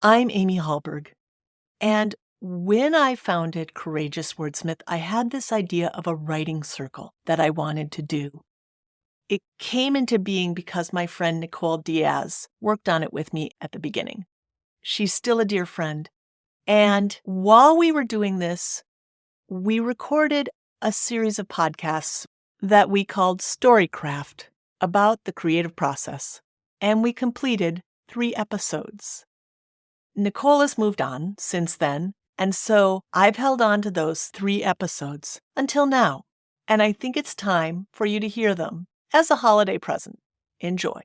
I'm Amy Hallberg, and when I founded Courageous Wordsmith, I had this idea of a writing circle that I wanted to do. It came into being because my friend Nicole Diaz worked on it with me at the beginning. She's still a dear friend. And while we were doing this, we recorded a series of podcasts that we called Storycraft about the creative process. And we completed 3 episodes. Nicole has moved on since then, and so I've held on to those 3 episodes until now, and I think it's time for you to hear them as a holiday present. Enjoy.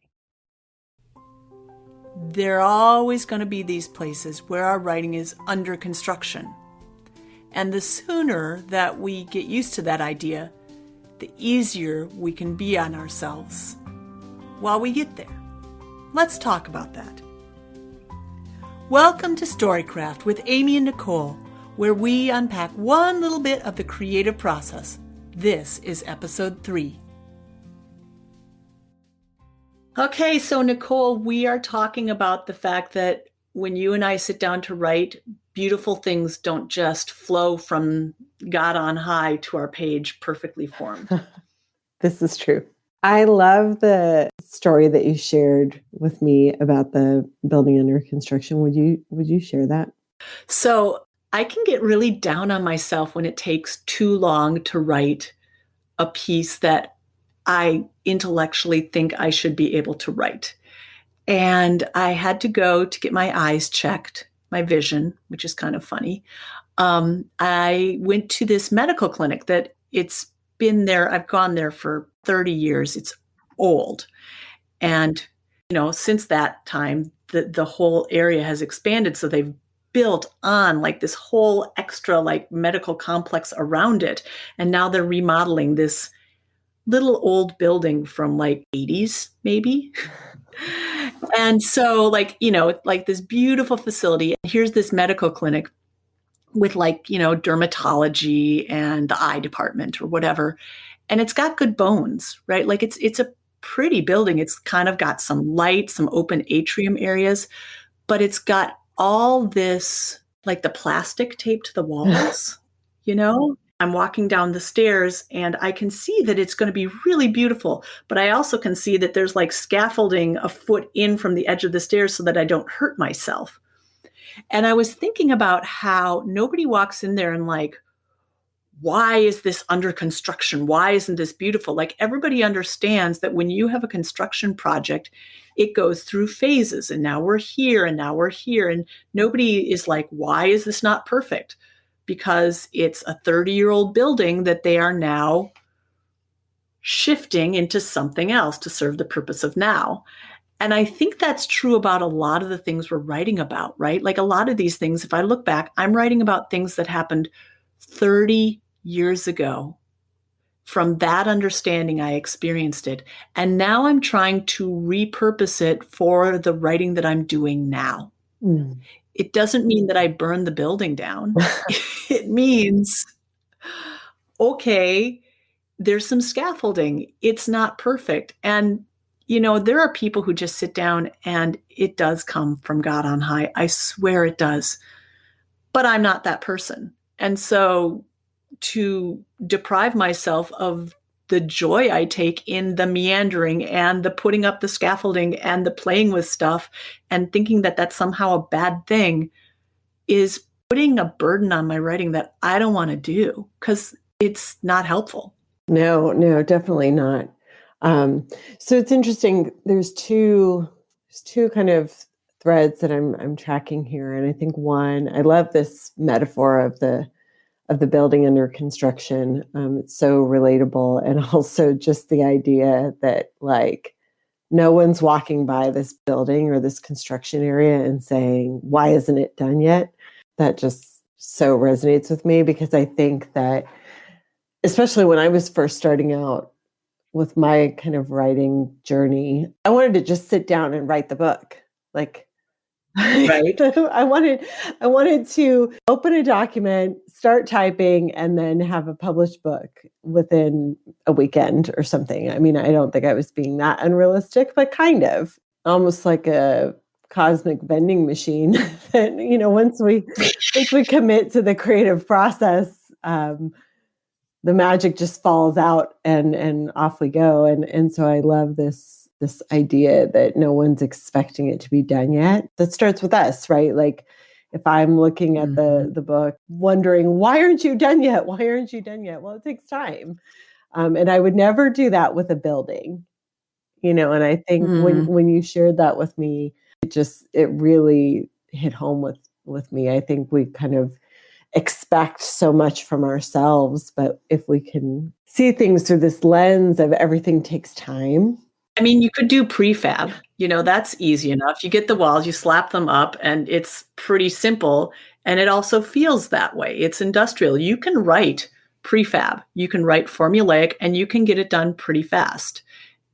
There are always going to be these places where our writing is under construction, and the sooner that we get used to that idea, the easier we can be on ourselves while we get there. Let's talk about that. Welcome to Storycraft with Amy and Nicole, where we unpack one little bit of the creative process. This is episode 3. Okay, so Nicole, we are talking about the fact that when you and I sit down to write, beautiful things don't just flow from God on high to our page perfectly formed. This is true. I love the story that you shared with me about the building under construction. Would you share that? So I can get really down on myself when it takes too long to write a piece that I intellectually think I should be able to write. And I had to go to get my eyes checked, my vision, which is kind of funny. I went to this medical clinic that it's been there. I've gone there for 30 years. It's old. And, since that time, the whole area has expanded. So they've built on like this whole extra like medical complex around it. And now they're remodeling this little old building from like 80s, maybe. And so like this beautiful facility. And here's this medical clinic with dermatology and the eye department or whatever. And it's got good bones, right? Like it's a pretty building. It's kind of got some light, some open atrium areas, but it's got all this, like the plastic taped to the walls, I'm walking down the stairs and I can see that it's going to be really beautiful, but I also can see that there's like scaffolding a foot in from the edge of the stairs so that I don't hurt myself. And I was thinking about how nobody walks in there and like, why is this under construction? Why isn't this beautiful? Like everybody understands that when you have a construction project, it goes through phases and now we're here and now we're here. And nobody is like, why is this not perfect? Because it's a 30-year-old building that they are now shifting into something else to serve the purpose of now. And I think that's true about a lot of the things we're writing about, right? Like a lot of these things, if I look back, I'm writing about things that happened 30 years ago. From that understanding, I experienced it. And now I'm trying to repurpose it for the writing that I'm doing now. Mm. It doesn't mean that I burn the building down. It means, okay, there's some scaffolding. It's not perfect. And, there are people who just sit down and it does come from God on high. I swear it does. But I'm not that person. And so to deprive myself of the joy I take in the meandering and the putting up the scaffolding and the playing with stuff and thinking that that's somehow a bad thing is putting a burden on my writing that I don't want to do because it's not helpful. No, definitely not. So it's interesting. There's two kind of threads that I'm tracking here. And I think one, I love this metaphor of the building under construction. It's so relatable. And also just the idea that like no one's walking by this building or this construction area and saying, why isn't it done yet? That just so resonates with me because I think that, especially when I was first starting out with my kind of writing journey, I wanted to just sit down and write the book. Like, right. I wanted to open a document, start typing, and then have a published book within a weekend or something. I mean, I don't think I was being that unrealistic, but kind of almost like a cosmic vending machine that, once we commit to the creative process, the magic just falls out and off we go. And so I love this idea that no one's expecting it to be done yet. That starts with us, right? Like if I'm looking at the book, wondering, why aren't you done yet? Why aren't you done yet? Well, it takes time. And I would never do that with a building, and I think when you shared that with me, it really hit home with me. I think we kind of expect so much from ourselves, but if we can see things through this lens of everything takes time. I mean, you could do prefab, that's easy enough. You get the walls, you slap them up, and it's pretty simple. And it also feels that way. It's industrial. You can write prefab, you can write formulaic, and you can get it done pretty fast.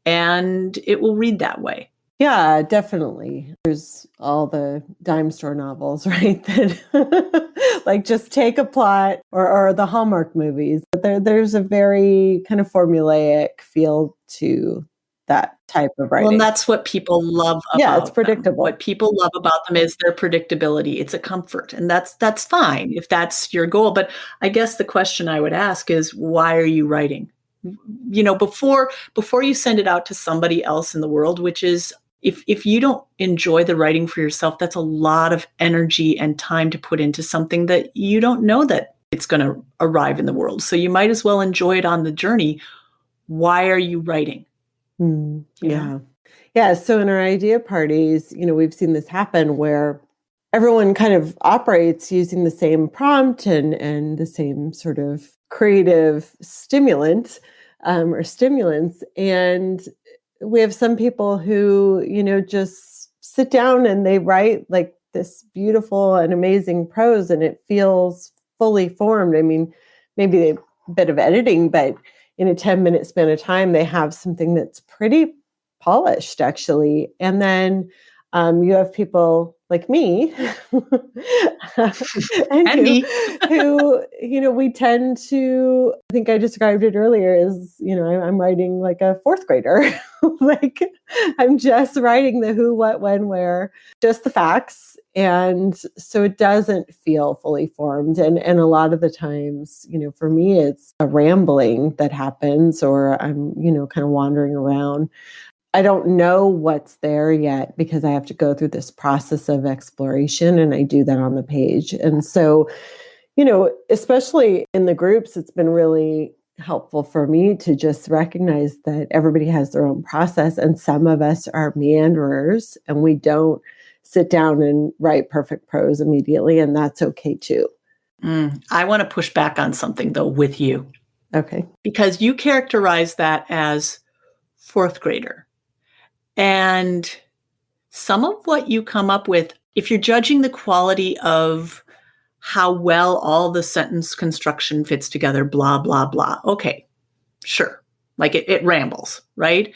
And it will read that way. Yeah, definitely. There's all the dime store novels, right? That like just take a plot, or the Hallmark movies. But there's a very kind of formulaic feel to that type of writing. Well, and that's what people love about Yeah, it's predictable. them. What people love about them is their predictability. It's a comfort, and that's fine if that's your goal. But I guess the question I would ask is, why are you writing? Before you send it out to somebody else in the world, which is, if you don't enjoy the writing for yourself, that's a lot of energy and time to put into something that you don't know that it's going to arrive in the world. So you might as well enjoy it on the journey. Why are you writing? Yeah. Yeah. So in our idea parties, we've seen this happen where everyone kind of operates using the same prompt and the same sort of creative stimulant or stimulants. And we have some people who, just sit down and they write like this beautiful and amazing prose, and it feels fully formed. I mean, maybe a bit of editing, but in a 10-minute span of time, they have something that's pretty polished, actually. And then you have people like me And me. who, we tend to, I think I described it earlier as, I'm writing like a fourth grader. Like I'm just writing the who, what, when, where, just the facts. And so it doesn't feel fully formed. And a lot of the times, for me, it's a rambling that happens, or I'm, kind of wandering around. I don't know what's there yet because I have to go through this process of exploration, and I do that on the page. And so, especially in the groups, it's been really helpful for me to just recognize that everybody has their own process, and some of us are meanderers and we don't sit down and write perfect prose immediately, and that's okay too. I want to push back on something though with you. Okay. Because you characterize that as fourth grader. And some of what you come up with, if you're judging the quality of how well all the sentence construction fits together, blah, blah, blah. Okay, sure. Like it rambles, right?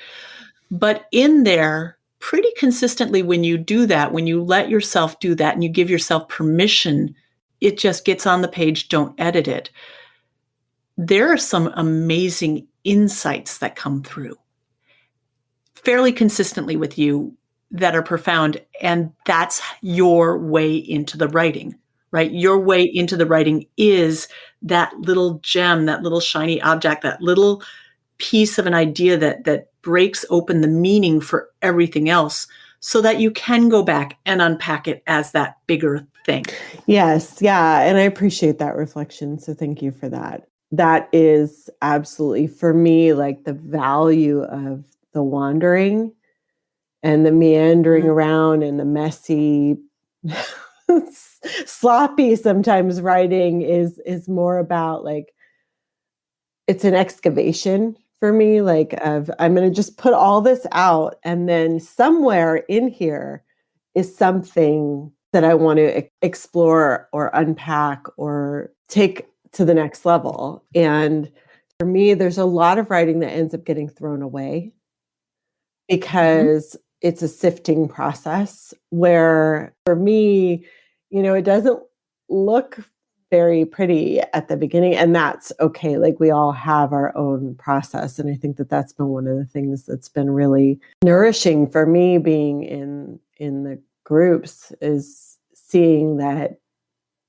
But in there, pretty consistently, when you do that, when you let yourself do that and you give yourself permission, it just gets on the page, don't edit it. There are some amazing insights that come through fairly consistently with you that are profound. And that's your way into the writing, right? Your way into the writing is that little gem, that little shiny object, that little piece of an idea that breaks open the meaning for everything else, so that you can go back and unpack it as that bigger thing. Yes. Yeah. And I appreciate that reflection. So thank you for that. That is absolutely, for me, like the value of the wandering and the meandering around and the messy, sloppy sometimes writing is more about like, it's an excavation for me, like of I'm going to just put all this out, and then somewhere in here is something that I want to explore or unpack or take to the next level. And for me, there's a lot of writing that ends up getting thrown away because it's a sifting process where for me, it doesn't look very pretty at the beginning, and that's okay. Like we all have our own process. And I think that that's been one of the things that's been really nourishing for me being in the groups is seeing that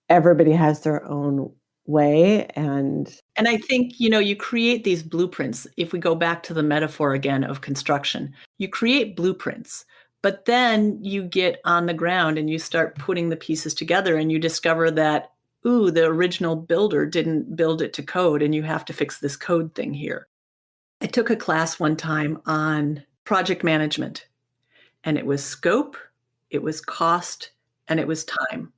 everybody has their own way. And I think, you create these blueprints. If we go back to the metaphor again of construction, you create blueprints, but then you get on the ground and you start putting the pieces together and you discover that, ooh, the original builder didn't build it to code and you have to fix this code thing here. I took a class one time on project management, and it was scope, it was cost, and it was time.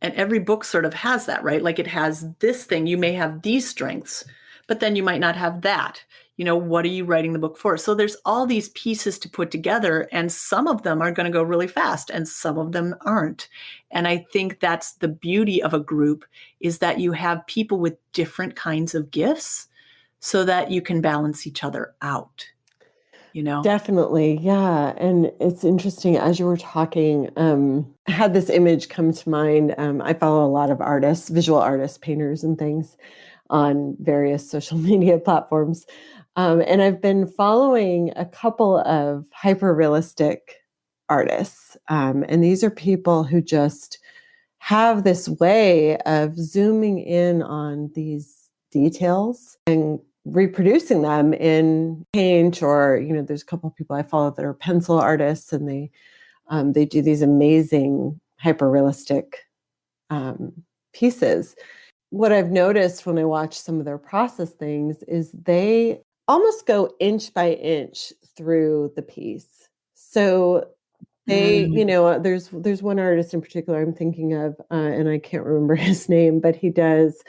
And every book sort of has that, right? Like it has this thing. You may have these strengths, but then you might not have that. What are you writing the book for? So there's all these pieces to put together, and some of them are going to go really fast and some of them aren't. And I think that's the beauty of a group, is that you have people with different kinds of gifts so that you can balance each other out. Definitely, yeah, and it's interesting, as you were talking, I had this image come to mind. I follow a lot of artists, visual artists, painters, and things on various social media platforms, and I've been following a couple of hyper-realistic artists, and these are people who just have this way of zooming in on these details and reproducing them in paint, or there's a couple of people I follow that are pencil artists, and they do these amazing hyper realistic um, pieces. What I've noticed when I watch some of their process things is they almost go inch by inch through the piece. So Mm. there's one artist in particular I'm thinking of, and I can't remember his name, but he does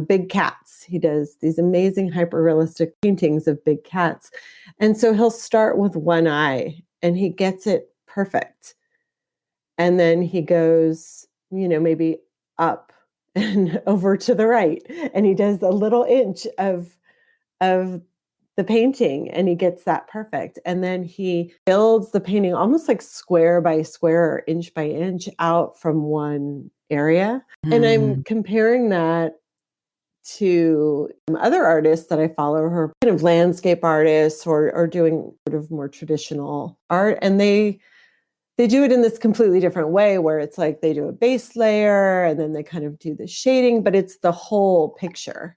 big cats. He does these amazing hyper-realistic paintings of big cats. And so he'll start with one eye and he gets it perfect. And then he goes, maybe up and over to the right. And he does a little inch of the painting and he gets that perfect. And then he builds the painting almost like square by square or inch by inch out from one area. And I'm Mm. comparing that to other artists that I follow who are kind of landscape artists or doing sort of more traditional art. And they do it in this completely different way, where it's like they do a base layer and then they kind of do the shading, but it's the whole picture,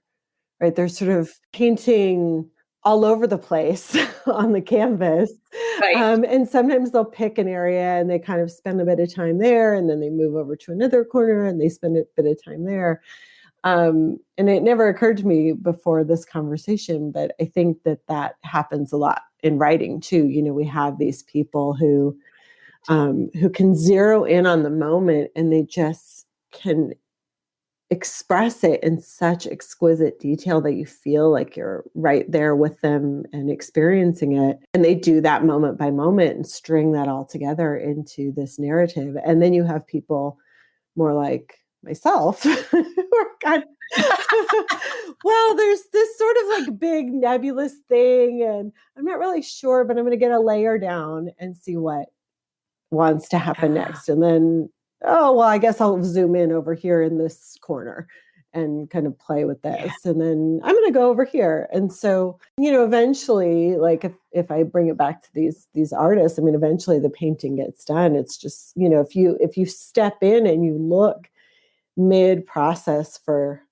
right? They're sort of painting all over the place on the canvas. Right. And sometimes they'll pick an area and they kind of spend a bit of time there, and then they move over to another corner and they spend a bit of time there. And it never occurred to me before this conversation, but I think that happens a lot in writing too. We have these people who can zero in on the moment, and they just can express it in such exquisite detail that you feel like you're right there with them and experiencing it. And they do that moment by moment and string that all together into this narrative. And then you have people more like myself who are kind of, well, there's this sort of like big nebulous thing, and I'm not really sure, but I'm going to get a layer down and see what wants to happen Yeah. next. And then, oh, well, I guess I'll zoom in over here in this corner and kind of play with Yeah. this. And then I'm going to go over here. And so, eventually, like if I bring it back to these artists, I mean, eventually the painting gets done. It's just, if you step in and you look mid process for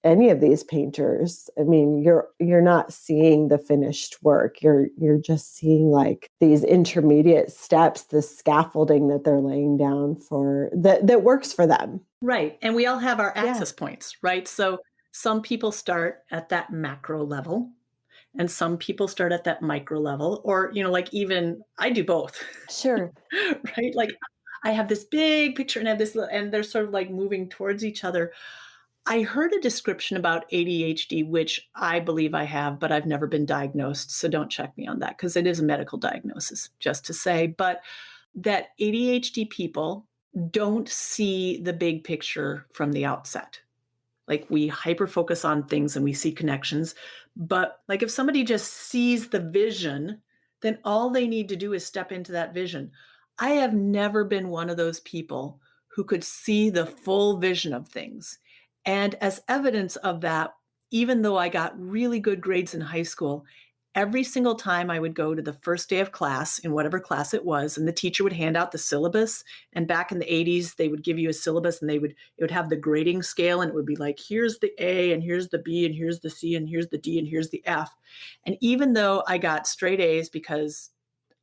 any of these painters, I mean, you're not seeing the finished work. You're just seeing like these intermediate steps, the scaffolding that they're laying down for that works for them. Right. And we all have our Yeah, access points, right? So some people start at that macro level and some people start at that micro level, or, like even I do both, sure. right? Like I have this big picture and I have this, and they're sort of like moving towards each other. I heard a description about ADHD, which I believe I have, but I've never been diagnosed. So don't check me on that because it is a medical diagnosis, just to say. But that ADHD people don't see the big picture from the outset. Like we hyper focus on things and we see connections. But like if somebody just sees the vision, then all they need to do is step into that vision. I have never been one of those people who could see the full vision of things. And as evidence of that, even though I got really good grades in high school, every single time I would go to the first day of class in whatever class it was, and the teacher would hand out the syllabus. And back in the 80s, they would give you a syllabus and it would have the grading scale, and it would be like, here's the A and here's the B and here's the C and here's the D and here's the F. And even though I got straight A's because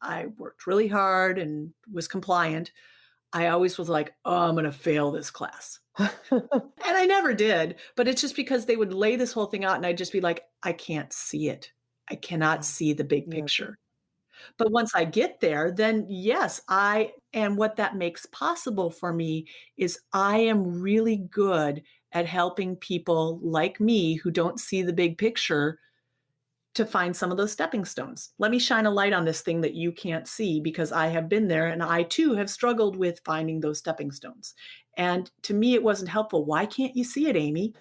I worked really hard and was compliant, I always was like, oh, I'm going to fail this class. And I never did, but it's just because they would lay this whole thing out and I'd just be like, I can't see it. I cannot Yeah. see the big Yeah. picture. But once I get there, then yes, and what that makes possible for me is I am really good at helping people like me who don't see the big picture to find some of those stepping stones. Let me shine a light on this thing that you can't see because I have been there and I too have struggled with finding those stepping stones. And to me, it wasn't helpful. Why can't you see it, Amy?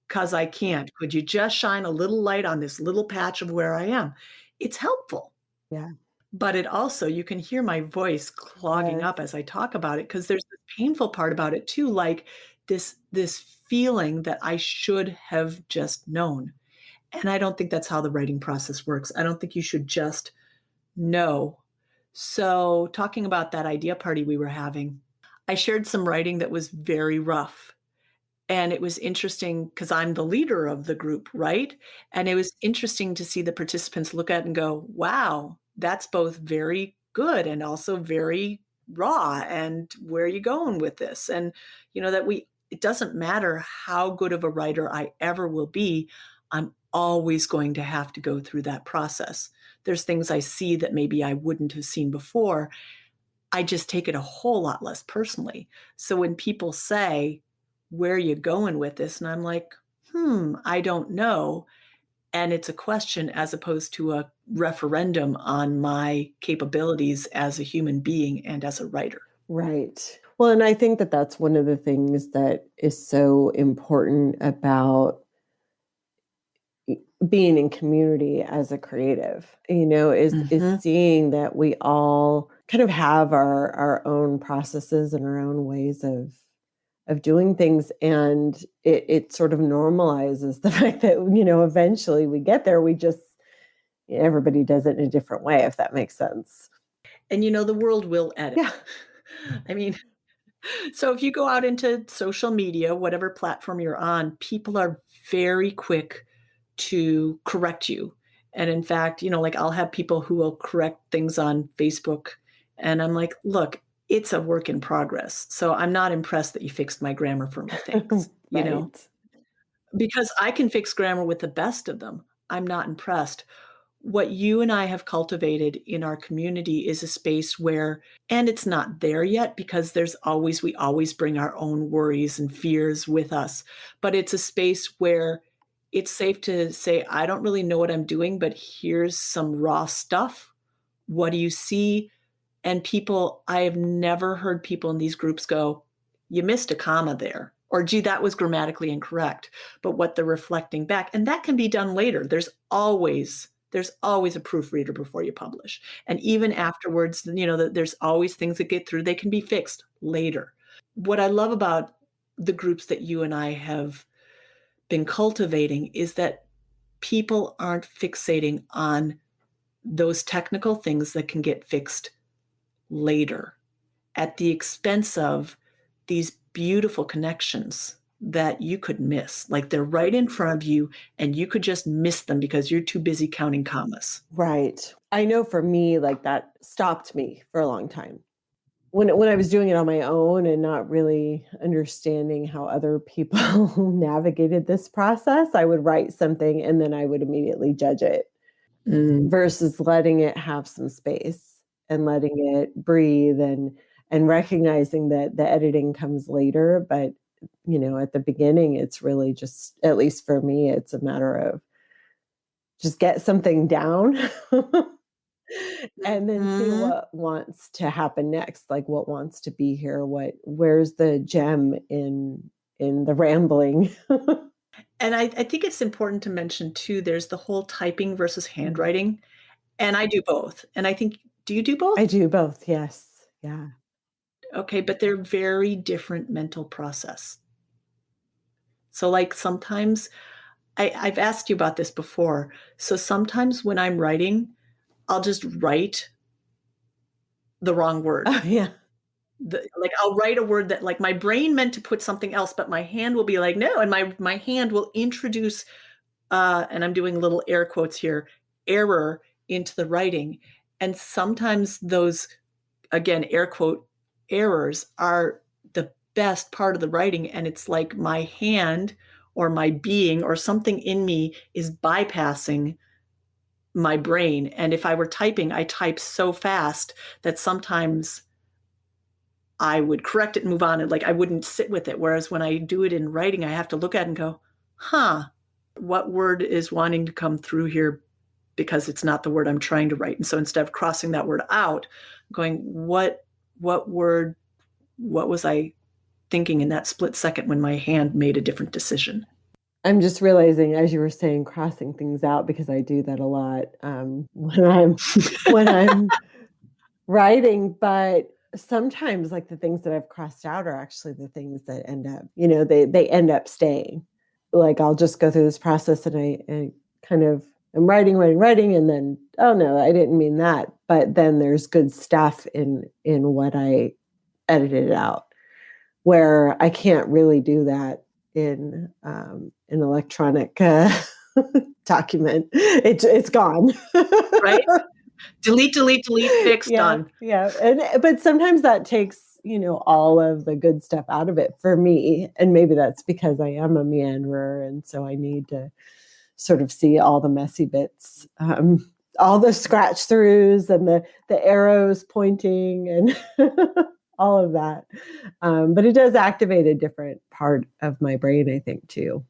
Because I can't. Could you just shine a little light on this little patch of where I am? It's helpful. Yeah. But it also, you can hear my voice clogging Yes. up as I talk about it because there's this painful part about it too, like this feeling that I should have just known. And I don't think that's how the writing process works. I don't think you should just know. So, talking about that idea party we were having, I shared some writing that was very rough. And it was interesting because I'm the leader of the group, right? And it was interesting to see the participants look at it and go, wow, that's both very good and also very raw. And where are you going with this? And, it doesn't matter how good of a writer I ever will be, I'm always going to have to go through that process. There's things I see that maybe I wouldn't have seen before. I just take it a whole lot less personally. So when people say, where are you going with this? And I'm like, I don't know. And it's a question as opposed to a referendum on my capabilities as a human being and as a writer. Right. Well, and I think that that's one of the things that is so important about being in community as a creative, is Mm-hmm. seeing that we all kind of have our own processes and our own ways of doing things, and it sort of normalizes the fact that eventually we get there. We just everybody does it in a different way, if that makes sense. And the world will edit. Yeah. I mean, so if you go out into social media, whatever platform you're on, people are very quick to correct you. And in fact, like I'll have people who will correct things on Facebook. And I'm like, look, it's a work in progress. So I'm not impressed that you fixed my grammar for me. Thanks. Right. Because I can fix grammar with the best of them. I'm not impressed. What you and I have cultivated in our community is a space where, and it's not there yet because we always bring our own worries and fears with us, but it's a space where it's safe to say, I don't really know what I'm doing, but here's some raw stuff. What do you see? And I have never heard people in these groups go, you missed a comma there, or gee, that was grammatically incorrect. But what they're reflecting back, and that can be done later. There's always a proofreader before you publish. And even afterwards, there's always things that get through. They can be fixed later. What I love about the groups that you and I have been cultivating is that people aren't fixating on those technical things that can get fixed later at the expense of these beautiful connections that you could miss. Like they're right in front of you and you could just miss them because you're too busy counting commas. Right. I know for me, like that stopped me for a long time. When I was doing it on my own and not really understanding how other people navigated this process, I would write something and then I would immediately judge it Mm. versus letting it have some space and letting it breathe and recognizing that the editing comes later. But, at the beginning, it's really just, at least for me, it's a matter of just get something down and then see Mhm. what wants to happen next, like what wants to be here, where's the gem in the rambling. And I think it's important to mention too, there's the whole typing versus Mm. handwriting. And I do both. And I think, do you do I both? do both, yes. Yeah. Okay, but they're very different mental process. So like sometimes I've asked you about this before. So sometimes when I'm writing, I'll just write the wrong word. Oh, yeah. Like I'll write a word that like my brain meant to put something else, but my hand will be like, no, and my hand will introduce and I'm doing little air quotes here, error into the writing. And sometimes those, again, air quote errors are the best part of the writing. And it's like my hand or my being or something in me is bypassing my brain. And if I were typing, I type so fast that sometimes I would correct it and move on. And like I wouldn't sit with it. Whereas when I do it in writing, I have to look at it and go, huh, what word is wanting to come through here because it's not the word I'm trying to write. And so instead of crossing that word out, going, what word, what was I thinking in that split second when my hand made a different decision? I'm just realizing as you were saying, crossing things out because I do that a lot, when I'm writing, but sometimes, like, the things that I've crossed out are actually the things that end up, they end up staying. Like, I'll just go through this process and I kind of am writing, and then, "Oh, no, I didn't mean that," but then there's good stuff in what I edited out, where I can't really do that in, an electronic, document. It's gone. Right? Delete, delete, delete, fix, Yeah, done. yeah, and but sometimes that takes, all of the good stuff out of it for me, and maybe that's because I am a meanderer, and so I need to sort of see all the messy bits, all the scratch throughs and the arrows pointing and all of that, but it does activate a different part of my brain, I think, too.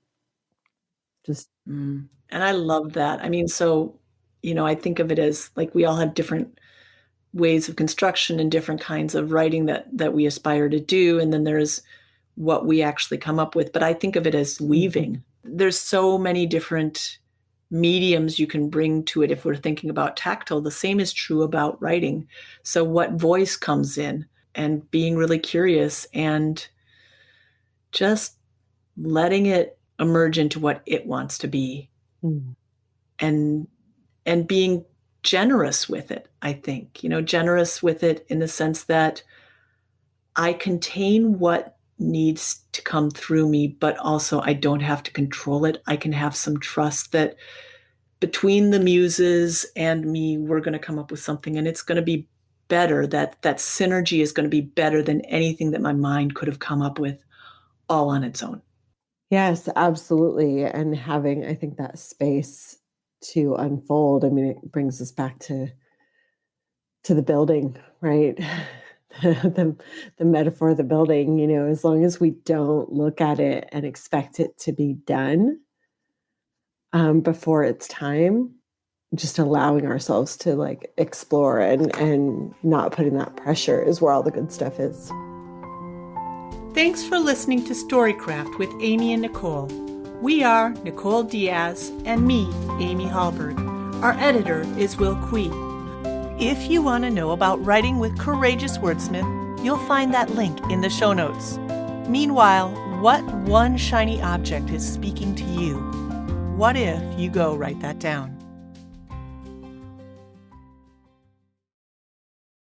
Just And I love that. I mean, so, I think of it as like we all have different ways of construction and different kinds of writing that we aspire to do. And then there's what we actually come up with. But I think of it as Mhm. weaving. There's so many different mediums you can bring to it if we're thinking about tactile. The same is true about writing. So what voice comes in and being really curious and just letting it emerge into what it wants to be Mm. and being generous with it, I think. Generous with it in the sense that I contain what needs to come through me, but also I don't have to control it. I can have some trust that between the muses and me, we're going to come up with something and it's going to be better. That synergy is going to be better than anything that my mind could have come up with all on its own. Yes, absolutely, and having, I think, that space to unfold, I mean, it brings us back to the building, right? The the metaphor of the building, as long as we don't look at it and expect it to be done, before it's time, just allowing ourselves to, like, explore and not putting that pressure is where all the good stuff is. Thanks for listening to Storycraft with Amy and Nicole. We are Nicole Diaz and me, Amy Hallberg. Our editor is Will Quee. If you want to know about writing with courageous wordsmith, you'll find that link in the show notes. Meanwhile, what one shiny object is speaking to you? What if you go write that down?